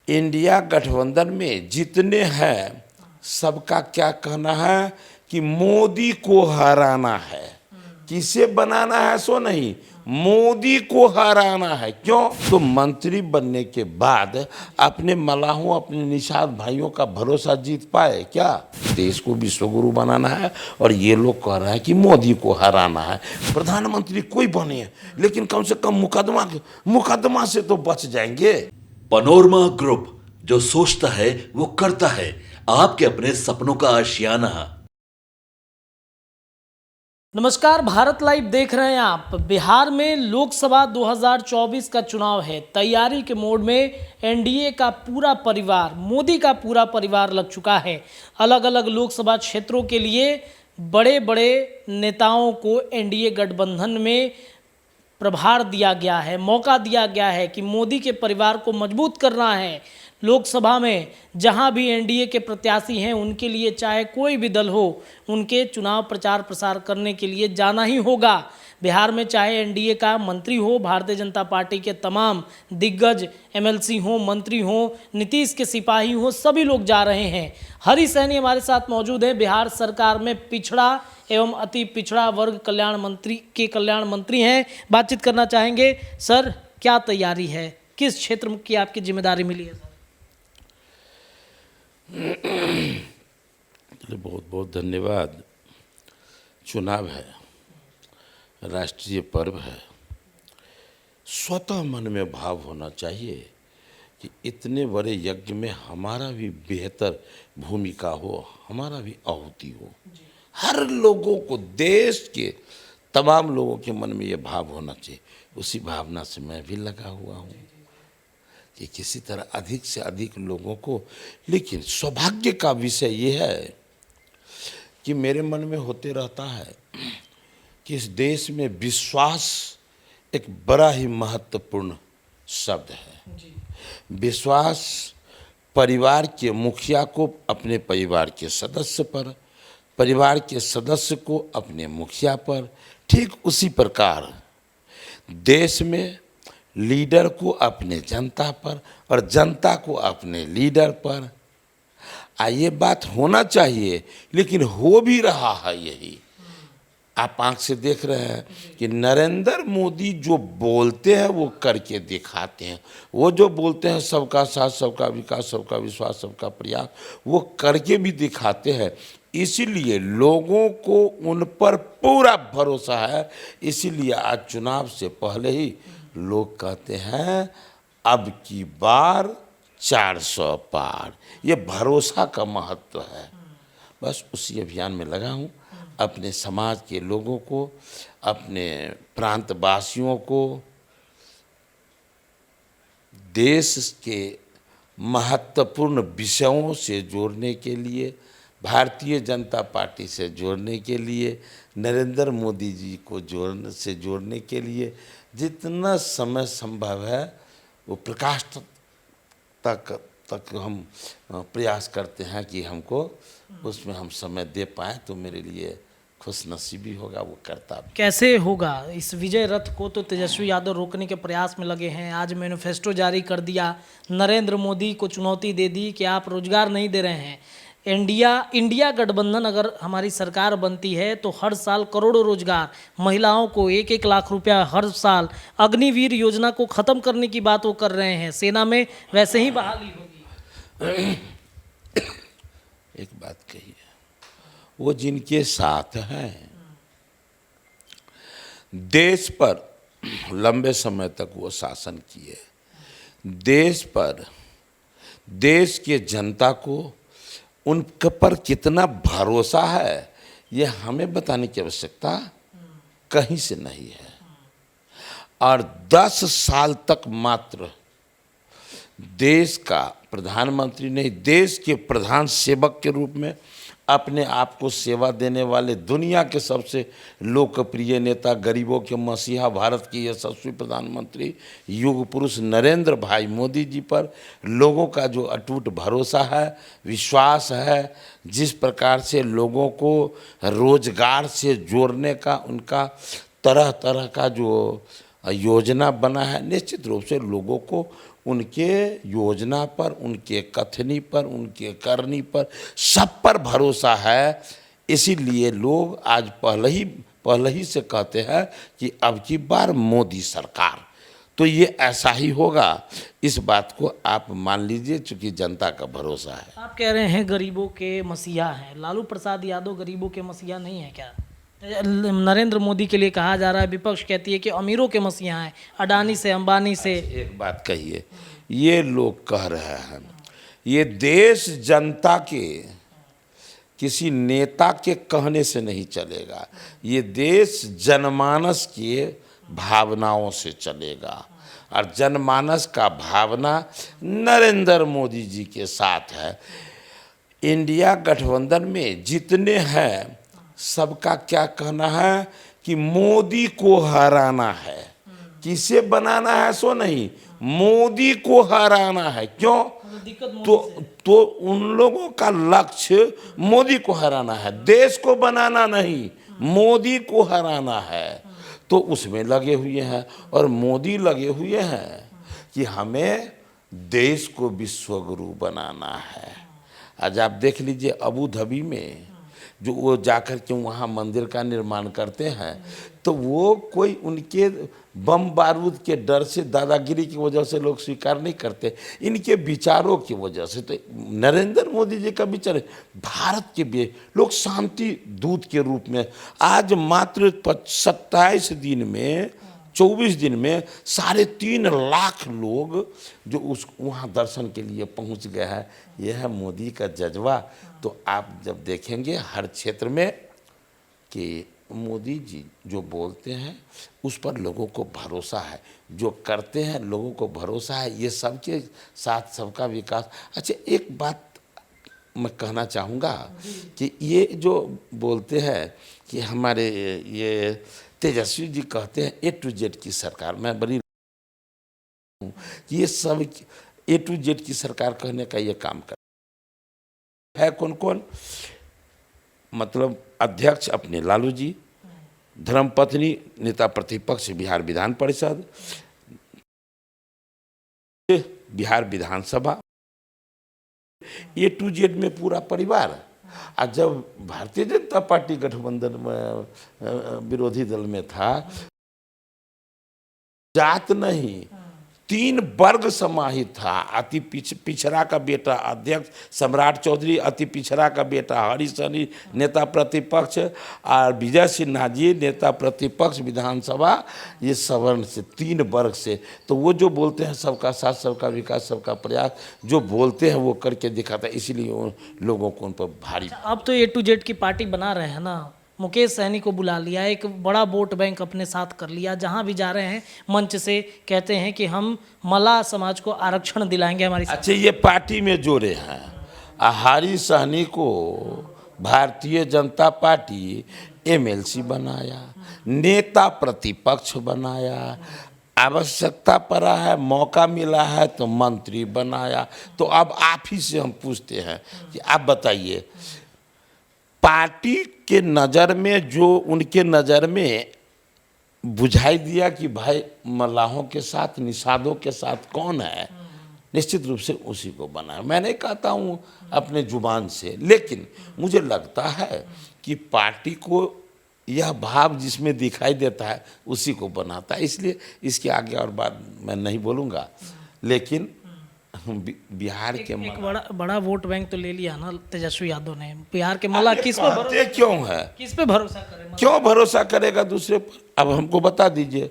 India गठबंधन में जितने हैं सबका क्या कहना है कि मोदी को हराना है। किसे बनाना है सो नहीं, मोदी को हराना है। क्यों? तो मंत्री बनने के बाद अपने मलाहों, अपने निषाद भाइयों का भरोसा जीत पाए क्या? देश को विश्वगुरु बनाना है और ये लोग कह रहे हैं कि मोदी को हराना है। प्रधानमंत्री कोई बने लेकिन कम से कम मुकदमा से तो बच जाएंगे। पनोरमा ग्रुप, जो सोचता है वो करता है। आपके अपने सपनों का आशियाना। नमस्कार, भारत लाइव देख रहे हैं आप। बिहार में लोकसभा 2024 का चुनाव है। तैयारी के मोड में एनडीए का पूरा परिवार, मोदी का पूरा परिवार लग चुका है। अलग अलग लोकसभा क्षेत्रों के लिए बड़े बड़े नेताओं को एनडीए गठबंधन में प्रभार दिया गया है, मौका दिया गया है कि मोदी के परिवार को मजबूत करना है। लोकसभा में जहां भी एनडीए के प्रत्याशी हैं उनके लिए चाहे कोई भी दल हो, उनके चुनाव प्रचार प्रसार करने के लिए जाना ही होगा। बिहार में चाहे एनडीए का मंत्री हो, भारतीय जनता पार्टी के तमाम दिग्गज एमएलसी हो, मंत्री हो, नीतीश के सिपाही हो, सभी लोग जा रहे हैं। हरी सैनी हमारे साथ मौजूद है। बिहार सरकार में पिछड़ा एवं अति पिछड़ा वर्ग कल्याण मंत्री हैं। बातचीत करना चाहेंगे। सर, क्या तैयारी है, किस क्षेत्र की आपकी जिम्मेदारी मिली है? बहुत बहुत धन्यवाद। चुनाव है, राष्ट्रीय पर्व है। स्वतः मन में भाव होना चाहिए कि इतने बड़े यज्ञ में हमारा भी बेहतर भूमिका हो, हमारा भी आहुति हो। हर लोगों को, देश के तमाम लोगों के मन में ये भाव होना चाहिए। उसी भावना से मैं भी लगा हुआ हूँ कि किसी तरह अधिक से अधिक लोगों को। लेकिन सौभाग्य का विषय ये है कि मेरे मन में होते रहता है कि इस देश में विश्वास एक बड़ा ही महत्वपूर्ण शब्द है। विश्वास परिवार के मुखिया को अपने परिवार के सदस्य पर, परिवार के सदस्य को अपने मुखिया पर, ठीक उसी प्रकार देश में लीडर को अपने जनता पर और जनता को अपने लीडर पर। ये बात होना चाहिए, लेकिन हो भी रहा है यही। आप आंख से देख रहे हैं कि नरेंद्र मोदी जो बोलते हैं वो करके दिखाते हैं। वो जो बोलते हैं सबका साथ, सबका विकास, सबका विश्वास, सबका प्रयास, वो करके भी दिखाते हैं। इसीलिए लोगों को उन पर पूरा भरोसा है। इसीलिए आज चुनाव से पहले ही लोग कहते हैं अब की बार 400 पार। ये भरोसा का महत्व है। बस उसी अभियान में लगा हूँ। अपने समाज के लोगों को, अपने प्रांतवासियों को देश के महत्वपूर्ण विषयों से जोड़ने के लिए, भारतीय जनता पार्टी से जोड़ने के लिए, नरेंद्र मोदी जी को जोड़ने के लिए जितना समय संभव है वो प्रकाश तक हम प्रयास करते हैं कि हमको उसमें हम समय दे पाएँ तो मेरे लिए खुशनसीबी होगा। वो करता कैसे होगा? इस विजय रथ को तो तेजस्वी यादव रोकने के प्रयास में लगे हैं। आज मैनिफेस्टो जारी कर दिया, नरेंद्र मोदी को चुनौती दे दी कि आप रोजगार नहीं दे रहे हैं। इंडिया गठबंधन अगर हमारी सरकार बनती है तो हर साल करोड़ों रोजगार, महिलाओं को 1-1 लाख रुपया हर साल, अग्निवीर योजना को ख़त्म करने की बात वो कर रहे हैं। सेना में वैसे ही बहाली होगी। एक बात कही है, वो जिनके साथ हैं, देश पर लंबे समय तक वो शासन किए, देश पर, देश के जनता को उन पर कितना भरोसा है ये हमें बताने की आवश्यकता कहीं से नहीं है। और 10 साल तक मात्र देश का प्रधानमंत्री नहीं, देश के प्रधान सेवक के रूप में अपने आप को सेवा देने वाले दुनिया के सबसे लोकप्रिय नेता, गरीबों के मसीहा, भारत के यशस्वी प्रधानमंत्री, युग पुरुष नरेंद्र भाई मोदी जी पर लोगों का जो अटूट भरोसा है, विश्वास है, जिस प्रकार से लोगों को रोजगार से जोड़ने का उनका तरह तरह का जो योजना बना है, निश्चित रूप से लोगों को उनके योजना पर, उनके कथनी पर, उनके करनी पर, सब पर भरोसा है। इसीलिए लोग आज पहले ही से कहते हैं कि अब की बार मोदी सरकार, तो ये ऐसा ही होगा। इस बात को आप मान लीजिए, चूंकि जनता का भरोसा है। आप कह रहे हैं गरीबों के मसीहा हैं, लालू प्रसाद यादव गरीबों के मसीहा नहीं है क्या? नरेंद्र मोदी के लिए कहा जा रहा है, विपक्ष कहती है कि अमीरों के मसीहा हैं, अडानी से, अंबानी से। एक बात कहिए, ये लोग कह रहे हैं, ये देश जनता के किसी नेता के कहने से नहीं चलेगा, ये देश जनमानस के भावनाओं से चलेगा। और जनमानस का भावना नरेंद्र मोदी जी के साथ है। इंडिया गठबंधन में जितने हैं सबका क्या कहना है कि मोदी को हराना है, किसे बनाना है सो नहीं, मोदी को हराना है। क्यों? तो उन लोगों का लक्ष्य मोदी को हराना है, देश को बनाना नहीं, मोदी को हराना है। तो उसमें लगे हुए हैं। और मोदी लगे हुए हैं कि हमें देश को विश्वगुरु बनाना है। आज आप देख लीजिए अबू धाबी में जो वो जाकर के वहाँ मंदिर का निर्माण करते हैं, तो वो कोई उनके बम बारूद के डर से, दादागिरी की वजह से लोग स्वीकार नहीं करते, इनके विचारों की वजह से। तो नरेंद्र मोदी जी का विचार है, भारत के भी लोग शांति दूत के रूप में आज मात्र 27 दिन में, 24 दिन में 3.5 लाख लोग जो उस वहाँ दर्शन के लिए पहुँच गए हैं। यह है मोदी का जज्बा। तो आप जब देखेंगे हर क्षेत्र में कि मोदी जी जो बोलते हैं उस पर लोगों को भरोसा है, जो करते हैं लोगों को भरोसा है, ये सबके साथ सबका विकास। अच्छा, एक बात मैं कहना चाहूँगा कि ये जो बोलते हैं कि हमारे ये तेजस्वी जी कहते हैं A to Z की सरकार, मैं बड़ी ये सब A to Z की सरकार कहने का ये काम कर है। कौन कौन? मतलब अध्यक्ष अपने लालू जी, धर्मपत्नी नेता प्रतिपक्ष बिहार विधान परिषद, बिहार विधानसभा, A to Z में पूरा परिवार। और जब भारतीय जनता पार्टी गठबंधन में विरोधी दल में था, जात नहीं 3 वर्ग समाहित था। अति पिछड़ा का बेटा अध्यक्ष सम्राट चौधरी, अति पिछड़ा का बेटा हरीश सहनी नेता प्रतिपक्ष, और विजय सिन्हा जी नेता प्रतिपक्ष विधानसभा, ये सवर्ण से 3 वर्ग से। तो वो जो बोलते हैं सबका साथ सबका विकास सबका प्रयास, जो बोलते हैं वो करके दिखाता है, इसीलिए उन लोगों को उन पर भारी। अब तो A to Z की पार्टी बना रहे हैं ना, मुकेश सहनी को बुला लिया, एक बड़ा वोट बैंक अपने साथ कर लिया, जहां भी जा रहे हैं मंच से कहते हैं कि हम मल्लाह समाज को आरक्षण दिलाएंगे हमारी। अच्छा, ये पार्टी में जोड़े हैं। हरीश सहनी को भारतीय जनता पार्टी MLC बनाया, नेता प्रतिपक्ष बनाया, आवश्यकता पड़ा है, मौका मिला है तो मंत्री बनाया। तो अब आप ही से हम पूछते हैं कि आप बताइए, पार्टी के नज़र में जो उनके नज़र में बुझाई दिया कि भाई मल्लाहों के साथ, निषादों के साथ कौन है, निश्चित रूप से उसी को बनाया। मैं नहीं कहता हूँ अपने जुबान से, लेकिन मुझे लगता है कि पार्टी को यह भाव जिसमें दिखाई देता है उसी को बनाता है। इसलिए इसके आगे और बात मैं नहीं बोलूँगा, लेकिन बिहार के एक बड़ा वोट बैंक तो ले लिया ना तेजस्वी यादव ने। बिहार के मल्लाह किस पे भरोसा, क्यों है, किस पे भरोसा करे, क्यों भरोसा करेगा दूसरे पर? अब हमको बता दीजिए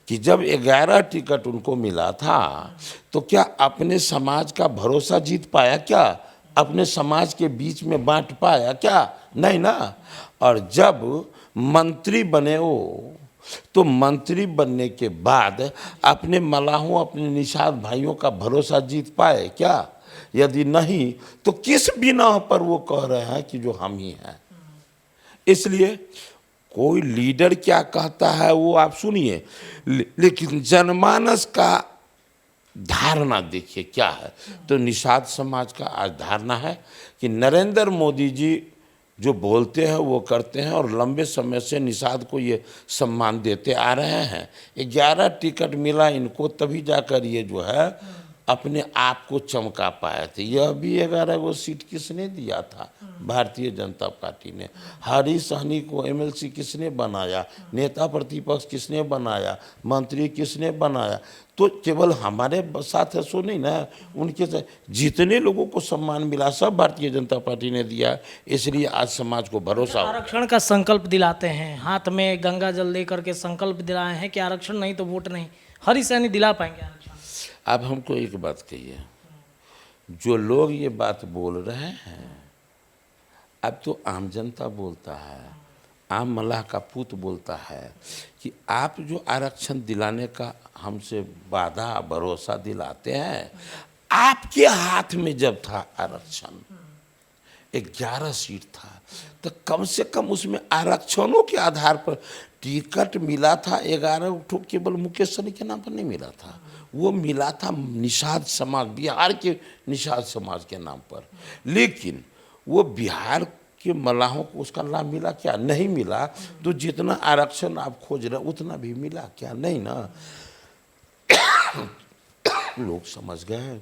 कि जब 11 टिकट उनको मिला था तो क्या अपने समाज का भरोसा जीत पाया क्या? अपने समाज के बीच में बांट पाया क्या? नहीं ना। और जब मंत्री बने हो तो मंत्री बनने के बाद अपने मल्लाहों, अपने निषाद भाइयों का भरोसा जीत पाए क्या? यदि नहीं तो किस बिना पर वो कह रहे हैं कि जो हम ही हैं? इसलिए कोई लीडर क्या कहता है वो आप सुनिए, लेकिन जनमानस का धारणा देखिए क्या है। तो निषाद समाज का आज धारणा है कि नरेंद्र मोदी जी जो बोलते हैं वो करते हैं, और लंबे समय से निषाद को ये सम्मान देते आ रहे हैं। 11 टिकट मिला इनको, तभी जाकर ये जो है अपने आप को चमका पाए थे। यह भी 11 गो सीट किसने दिया था? भारतीय जनता पार्टी ने। हरी सहनी को एमएलसी किसने बनाया? नेता प्रतिपक्ष किसने बनाया? मंत्री किसने बनाया? तो केवल हमारे साथ ऐसो नहीं ना, उनके साथ जितने लोगों को सम्मान मिला सब भारतीय जनता पार्टी ने दिया। इसलिए आज समाज को भरोसा हो। आरक्षण का संकल्प दिलाते हैं, हाथ में गंगा जल लेकर के संकल्प दिलाए हैं कि आरक्षण नहीं तो वोट नहीं। हरी सहनी दिला पाएंगे आरक्षण? अब हमको एक बात कहिए, जो लोग ये बात बोल रहे हैं, अब तो आम जनता बोलता है, आम मल्लाह का पूत बोलता है कि आप जो आरक्षण दिलाने का हमसे वादा भरोसा दिलाते हैं, आपके हाथ में जब था आरक्षण 11 सीट था, तो कम से कम उसमें आरक्षणों के आधार पर टिकट मिला था। 11 ठो केवल मुकेश सहनी के नाम पर नहीं मिला था, वो मिला था निषाद समाज, बिहार के निषाद समाज के नाम पर। लेकिन वो बिहार के मल्लाहों को उसका लाभ मिला क्या? नहीं मिला। तो जितना आरक्षण आप खोज रहे उतना भी मिला क्या? नहीं ना। लोग समझ गए हैं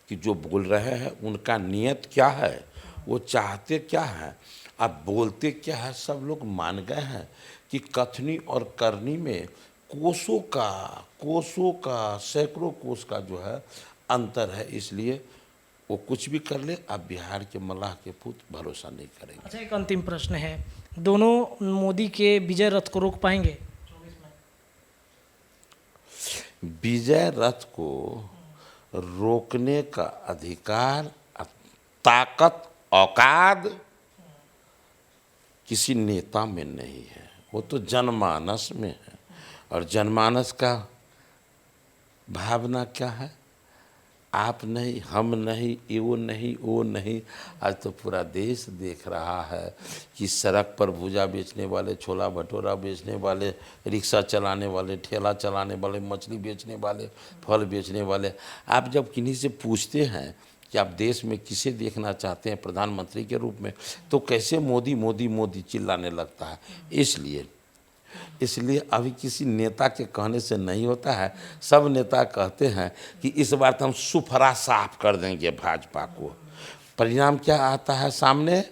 कि जो बोल रहे हैं उनका नियत क्या है, वो चाहते क्या है, अब बोलते क्या है, सब लोग मान गए हैं कि कथनी और करनी में कोसों का सैकड़ों कोस का जो है अंतर है। इसलिए वो कुछ भी कर ले, आप बिहार के मल्लाह के पूत भरोसा नहीं करेंगे। अच्छा, एक अंतिम प्रश्न है, दोनों मोदी के विजय रथ को रोक पाएंगे? विजय रथ को रोकने का अधिकार, ताकत, औकात किसी नेता में नहीं है, वो तो जनमानस में है। और जनमानस का भावना क्या है? आप नहीं, हम नहीं, वो नहीं। आज तो पूरा देश देख रहा है कि सड़क पर भुजा बेचने वाले, छोला भटूरा बेचने वाले, रिक्शा चलाने वाले, ठेला चलाने वाले, मछली बेचने वाले, फल बेचने वाले, आप जब किन्हीं से पूछते हैं कि आप देश में किसे देखना चाहते हैं प्रधानमंत्री के रूप में, तो कैसे मोदी मोदी मोदी चिल्लाने लगता है। इसलिए अभी किसी नेता के कहने से नहीं होता है। सब नेता कहते हैं कि इस बार तो हम सुफरा साफ कर देंगे भाजपा को। परिणाम क्या आता है सामने?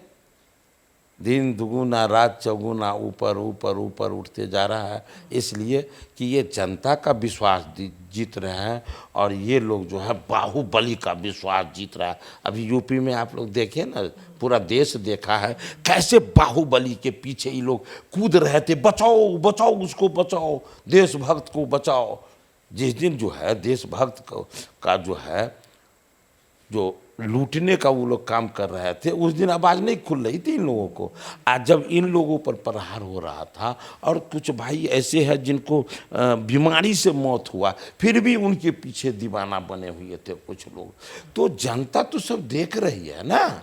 दिन दुगुना रात चौगुना ऊपर ऊपर ऊपर उठते जा रहा है। इसलिए कि ये जनता का विश्वास जीत रहे हैं और ये लोग जो है बाहुबली का विश्वास जीत रहा है। अभी यूपी में आप लोग देखें ना, पूरा देश देखा है कैसे बाहुबली के पीछे ये लोग कूद रहे थे, बचाओ बचाओ उसको, बचाओ देशभक्त को बचाओ। जिस दिन जो है देशभक्त का जो है जो लूटने का वो लोग काम कर रहे थे, उस दिन आवाज़ नहीं खुल रही थी इन लोगों को। आज जब इन लोगों पर प्रहार हो रहा था, और कुछ भाई ऐसे हैं जिनको बीमारी से मौत हुआ, फिर भी उनके पीछे दीवाना बने हुए थे कुछ लोग। तो जनता तो सब देख रही है ना,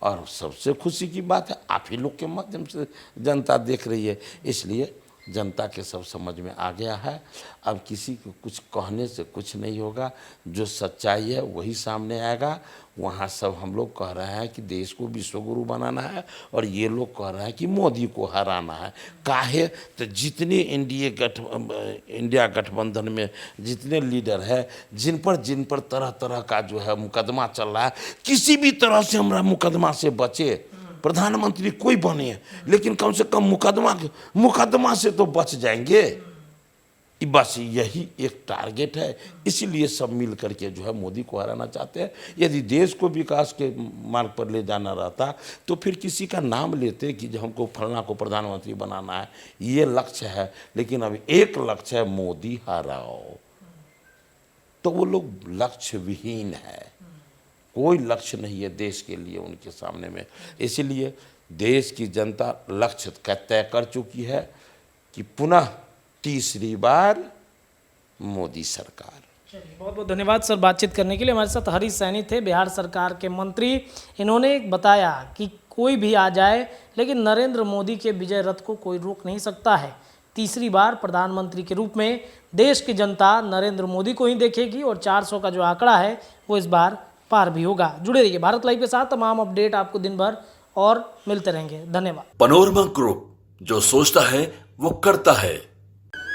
और सबसे खुशी की बात है आप ही लोग के माध्यम से जनता देख रही है। इसलिए जनता के सब समझ में आ गया है। अब किसी को कुछ कहने से कुछ नहीं होगा, जो सच्चाई है वही सामने आएगा। वहाँ सब हम लोग कह रहे हैं कि देश को विश्वगुरु बनाना है, और ये लोग कह रहे हैं कि मोदी को हराना है। काहे? तो जितने इंडिया गठबंधन में जितने लीडर है, जिन पर तरह तरह का जो है मुकदमा चल रहा है, किसी भी तरह से हमारा मुकदमा से बचे, प्रधानमंत्री कोई बने, लेकिन कम से कम मुकदमा से तो बच जाएंगे। बस यही एक टारगेट है। इसीलिए सब मिल करके जो है मोदी को हराना चाहते हैं। यदि देश को विकास के मार्ग पर ले जाना रहता तो फिर किसी का नाम लेते कि जो हमको फलना को प्रधानमंत्री बनाना है, ये लक्ष्य है। लेकिन अभी एक लक्ष्य है, मोदी हराओ। तो वो लोग लक्ष्य विहीन है, कोई लक्ष्य नहीं है देश के लिए उनके सामने में। इसीलिए देश की जनता लक्ष्य तय कर चुकी है कि पुनः तीसरी बार मोदी सरकार। बहुत बहुत धन्यवाद सर बातचीत करने के लिए। हमारे साथ हरी सहनी थे, बिहार सरकार के मंत्री। इन्होंने बताया कि कोई भी आ जाए, लेकिन नरेंद्र मोदी के विजय रथ को कोई रोक नहीं सकता है। तीसरी बार प्रधानमंत्री के रूप में देश की जनता नरेंद्र मोदी को ही देखेगी, और 400 का जो आंकड़ा है वो इस बार पार भी होगा। जुड़े रहिए भारत लाइव के साथ, तमाम अपडेट आपको दिन भर और मिलते रहेंगे। धन्यवाद। पनोरमा ग्रुप, जो सोचता है वो करता है।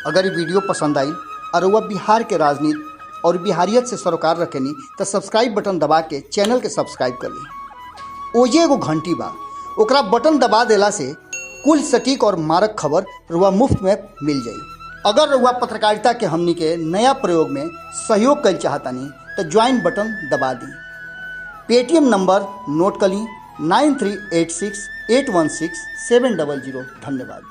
अगर ये वीडियो पसंद आई और वह बिहार के राजनीति और बिहारियत से सरोकार रखेनी तो सब्सक्राइब बटन दबा के चैनल के सब्सक्राइब कर ली। ओजे एगो घंटी बा, ओकरा बटन दबा देला से कुल सटीक और मारक खबर रुआ मुफ्त में मिल जाई। अगर रुआ पत्रकारिता के हमनी के नया प्रयोग में सहयोग कर चाहतानी तो ज्वाइन बटन दबा दी। पेटीएम नंबर नोट कर ली 9386816700। धन्यवाद।